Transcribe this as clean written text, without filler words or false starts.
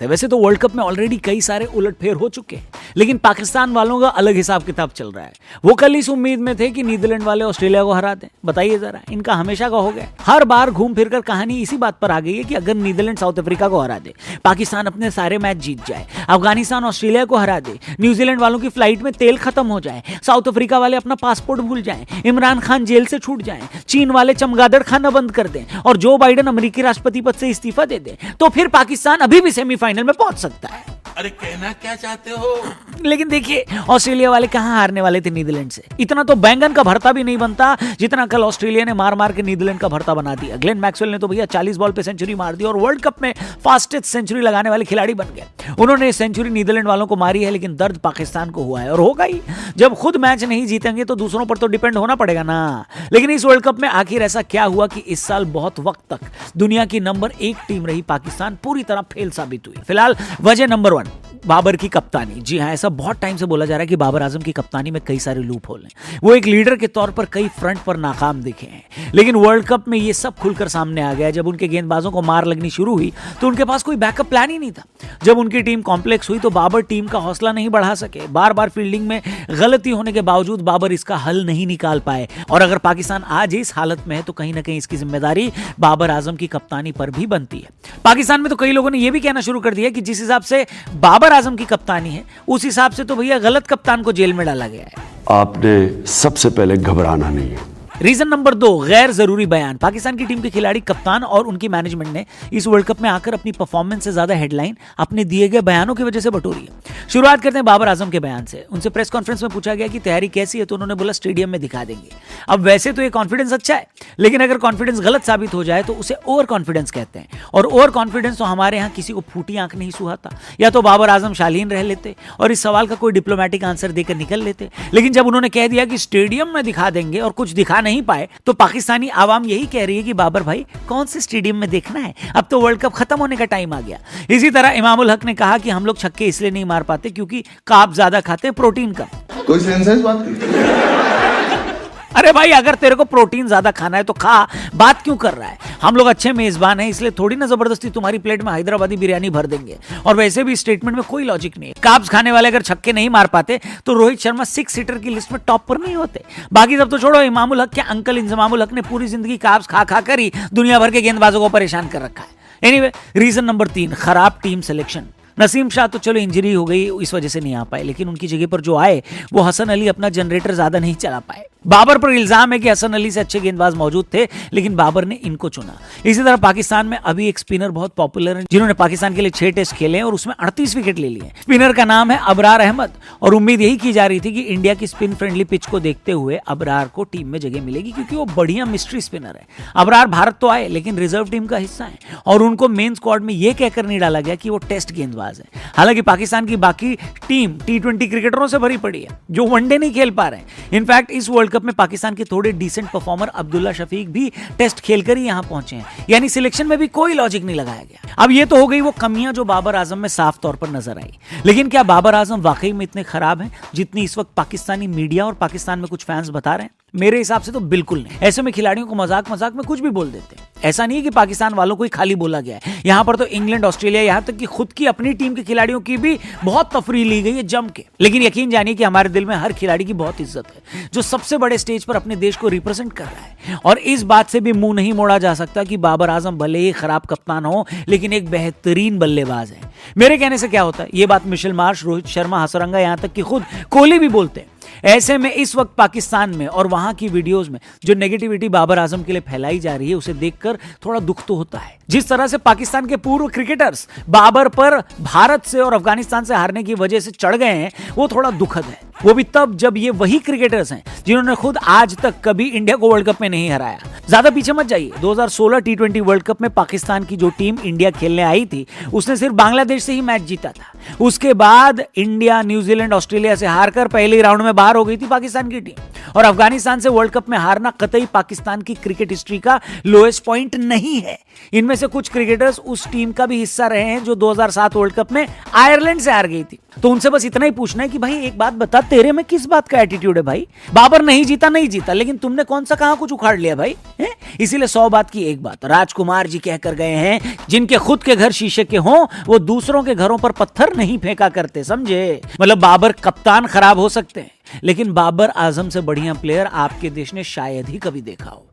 सकते हैं। वैसे तो वर्ल्ड कप में ऑलरेडी कई सारे उलटफेर हो चुके हैं, लेकिन पाकिस्तान वालों का अलग हिसाब किताब चल रहा है। वो कल इस उम्मीद में थे कि नीदरलैंड वाले ऑस्ट्रेलिया को हरा दें। बताइए जरा, इनका हमेशा का हो गया। हर बार घूम फिर कर कहानी इसी बात पर आ गई है कि अगर नीदरलैंड साउथ अफ्रीका को हरा दे, पाकिस्तान अपने सारे मैच जीत जाए, अफगानिस्तान ऑस्ट्रेलिया को हरा दे, न्यूजीलैंड वालों की फ्लाइट में तेल खत्म हो जाए, साउथ अफ्रीका वाले अपना पासपोर्ट भूल जाएं, इमरान खान जेल से छूट जाएं, चीन वाले चमगादड़ खाना बंद कर दें और जो बाइडेन अमेरिकी राष्ट्रपति पद से इस्तीफा दे दे, तो फिर पाकिस्तान अभी भी सेमीफाइनल में पहुंच सकता है। अरे कहना क्या चाहते हो? लेकिन देखिए, ऑस्ट्रेलिया वाले कहां हारने वाले थे नीदरलैंड से। इतना तो बैंगन का भरता भी नहीं बनता जितना कल ऑस्ट्रेलिया ने मार मार के नीदरलैंड का भरता बना दिया। ग्लेन मैक्सवेल ने तो भैया 40 बॉल पे सेंचुरी मार दी और वर्ल्ड कप में फास्टेस्ट सेंचुरी लगाने वाले खिलाड़ी बन गए। उन्होंने सेंचुरी नीदरलैंड वालों को मारी है, लेकिन दर्द पाकिस्तान को हुआ है और होगा ही। जब खुद मैच नहीं जीतेंगे तो दूसरों पर तो डिपेंड होना पड़ेगा ना। लेकिन इस वर्ल्ड कप में आखिर ऐसा क्या हुआ कि इस साल बहुत वक्त तक दुनिया की नंबर 1 टीम रही पाकिस्तान पूरी तरह फेल साबित हुई। फिलहाल वजह नंबर 1, बाबर की कप्तानी। जी हाँ, ऐसा बहुत टाइम से बोला जा रहा है कि बाबर आजम की कप्तानी में कई सारे लूप होल हैं। वो एक लीडर के तौर पर कई फ्रंट पर नाकाम दिखे हैं, लेकिन वर्ल्ड कप में ये सब खुलकर सामने आ गया। जब उनके गेंदबाजों को मार लगनी शुरू हुई तो उनके पास कोई बैकअप प्लान ही नहीं था। जब उनकी टीम कॉम्प्लेक्स हुई तो बाबर टीम का हौसला नहीं बढ़ा सके। बार बार फील्डिंग में गलती होने के बावजूद बाबर इसका हल नहीं निकाल पाए। और अगर पाकिस्तान आज इस हालत में है तो कहीं ना कहीं इसकी जिम्मेदारी बाबर आजम की कप्तानी पर भी बनती है। पाकिस्तान में तो कई लोगों ने यह भी कहना शुरू कर दिया कि जिस हिसाब से बाबर आजम की कप्तानी है, उस हिसाब से तो भैया गलत कप्तान को जेल में डाला गया है। आपने सबसे पहले घबराना नहीं है। रीजन नंबर 2, गैर जरूरी बयान। पाकिस्तान की टीम के खिलाड़ी, कप्तान और उनकी मैनेजमेंट ने इस वर्ल्ड कप में आकर अपनी परफॉर्मेंस से ज्यादा हेडलाइन अपने दिए गए बयानों की वजह से बटोरी है। शुरुआत करते हैं बाबर आजम के बयान से। उनसे प्रेस कॉन्फ्रेंस में पूछा गया कि तैयारी कैसी है, तो उन्होंने बोला स्टेडियम में दिखा देंगे। अब वैसे तो ये कॉन्फिडेंस अच्छा है, लेकिन अगर कॉन्फिडेंस गलत साबित हो जाए तो उसे ओवर कॉन्फिडेंस कहते हैं। और ओवर कॉन्फिडेंस तो हमारे यहाँ किसी को फूटी आंख नहीं सुहाता। या तो बाबर आजम शालीन रह लेते और इस सवाल का कोई डिप्लोमेटिक आंसर देकर निकल लेते, लेकिन जब उन्होंने कह दिया कि स्टेडियम में दिखा देंगे और कुछ दिखा नहीं पाए, तो पाकिस्तानी आवाम यही कह रही है कि बाबर भाई कौन से स्टेडियम में देखना है, अब तो वर्ल्ड कप खत्म होने का टाइम आ गया। इसी तरह इमामुल हक ने कहा कि हम लोग छक्के इसलिए नहीं मार पाते क्योंकि कार्ब ज्यादा खाते हैं, प्रोटीन कम। कोई सेंस है इस बात की? अरे भाई, अगर तेरे को प्रोटीन ज्यादा खाना है तो खा, बात क्यों कर रहा है? हम लोग अच्छे मेजबान हैं, इसलिए थोड़ी ना जबरदस्ती तुम्हारी प्लेट में हैदराबादी बिरयानी भर देंगे। और वैसे भी स्टेटमेंट में कोई लॉजिक नहीं है। कार्ब्स खाने वाले अगर छक्के नहीं मार पाते तो रोहित शर्मा 6 सीटर की लिस्ट में टॉप पर नहीं होते। बाकी सब तो छोड़ो, इमामुल हक के अंकल इंजमामुल हक ने पूरी जिंदगी कार्ब्स खा खा कर ही दुनिया भर के गेंदबाजों को परेशान कर रखा है। एनीवे, रीजन नंबर 3, खराब टीम सिलेक्शन। नसीम शाह तो चलो इंजरी हो गई, इस वजह से नहीं आ पाए, लेकिन उनकी जगह पर जो आए वो हसन अली अपना जनरेटर ज्यादा नहीं चला पाए। बाबर पर इल्जाम है कि हसन अली से अच्छे गेंदबाज मौजूद थे, लेकिन बाबर ने इनको चुना। इसी तरह पाकिस्तान में अभी एक स्पिनर बहुत पॉपुलर है, जिन्होंने पाकिस्तान के लिए 6 टेस्ट खेले हैं और उसमें 38 विकेट ले लिए। स्पिनर का नाम है अबरार अहमद और उम्मीद यही की जा रही थी कि इंडिया की स्पिन फ्रेंडली पिच को देखते हुए अबरार को टीम में जगह मिलेगी, क्योंकि वो बढ़िया मिस्ट्री स्पिनर है। अबरार भारत तो आए, लेकिन रिजर्व टीम का हिस्सा है और उनको मेन स्क्वाड में यह कहकर नहीं डाला गया कि वो टेस्ट गेंदबाज है। हालांकि पाकिस्तान की बाकी टीम T20 क्रिकेटरों से भरी पड़ी है जो वनडे नहीं खेल पा रहे हैं। इनफैक्ट इस वर्ल्ड कप में पाकिस्तान के थोड़े डिसेंट परफॉर्मर अब्दुल्ला शफीक भी टेस्ट खेलकर ही यहां पहुंचे हैं, यानी सिलेक्शन में भी कोई लॉजिक नहीं लगाया गया। अब ये तो हो गई वो कमियां जो बाबर आजम में साफ तौर पर नजर आई, लेकिन क्या बाबर आजम वाकई में इतने खराब हैं जितनी इस वक्त पाकिस्तानी मीडिया और पाकिस्तान में कुछ फैंस बता रहे हैं? मेरे हिसाब से तो बिल्कुल नहीं। ऐसे में खिलाड़ियों को मजाक मजाक में कुछ भी बोल देते हैं। ऐसा नहीं है कि पाकिस्तान वालों को ही खाली बोला गया है, यहां पर तो इंग्लैंड, ऑस्ट्रेलिया, यहां तक कि खुद की अपनी टीम के खिलाड़ियों की भी बहुत तफरीह ली गई है जम के। लेकिन यकीन जानिए कि हमारे दिल में हर खिलाड़ी की बहुत इज्जत है जो सबसे बड़े स्टेज पर अपने देश को रिप्रेजेंट कर रहा है। और इस बात से भी मुंह नहीं मोड़ा जा सकता कि बाबर आजम भले ही खराब कप्तान हो, लेकिन एक बेहतरीन बल्लेबाज है। मेरे कहने से क्या होता है, ये बात मिशेल मार्श, रोहित शर्मा, हसरंगा, यहां तक कि खुद कोहली भी बोलते हैं। ऐसे में इस वक्त पाकिस्तान में और वहां की वीडियोस में जो नेगेटिविटी बाबर आजम के लिए फैलाई जा रही है, उसे देखकर थोड़ा दुख तो होता है। जिस तरह से पाकिस्तान के पूर्व क्रिकेटर्स बाबर पर भारत से और अफगानिस्तान से हारने की वजह से चढ़ गए हैं, वो थोड़ा दुखद है। वो भी तब जब ये वही क्रिकेटर्स हैं जिन्होंने खुद आज तक कभी इंडिया को वर्ल्ड कप में नहीं हराया। ज्यादा पीछे मत जाइए, 2016 T20 वर्ल्ड कप में पाकिस्तान की जो टीम इंडिया खेलने आई थी, उसने सिर्फ बांग्लादेश से ही मैच जीता था। उसके बाद इंडिया, न्यूजीलैंड, ऑस्ट्रेलिया से हारकर पहले राउंड में बाहर हो गई थी पाकिस्तान की टीम। और अफगानिस्तान से वर्ल्ड कप में हारना कतई पाकिस्तान की क्रिकेट हिस्ट्री का लोएस्ट पॉइंट नहीं है। इनमें से कुछ क्रिकेटर्स उस टीम का भी हिस्सा रहे हैं जो 2007 वर्ल्ड कप में आयरलैंड से हार गई थी। तो उनसे बस इतना ही पूछना है कि भाई एक बात बता, तेरे में किस बात का एटीट्यूड है भाई? बाबर नहीं जीता, लेकिन तुमने कौन सा कहां कुछ उखाड़ लिया भाई? इसीलिए 100 बात की एक बात राजकुमार जी कह कर गए हैं, जिनके खुद के घर शीशे के हों वो दूसरों के घरों पर पत्थर नहीं फेंका करते, समझे? मतलब बाबर कप्तान खराब हो सकते हैं, लेकिन बाबर आजम से बढ़िया प्लेयर आपके देश ने शायद ही कभी देखा हो।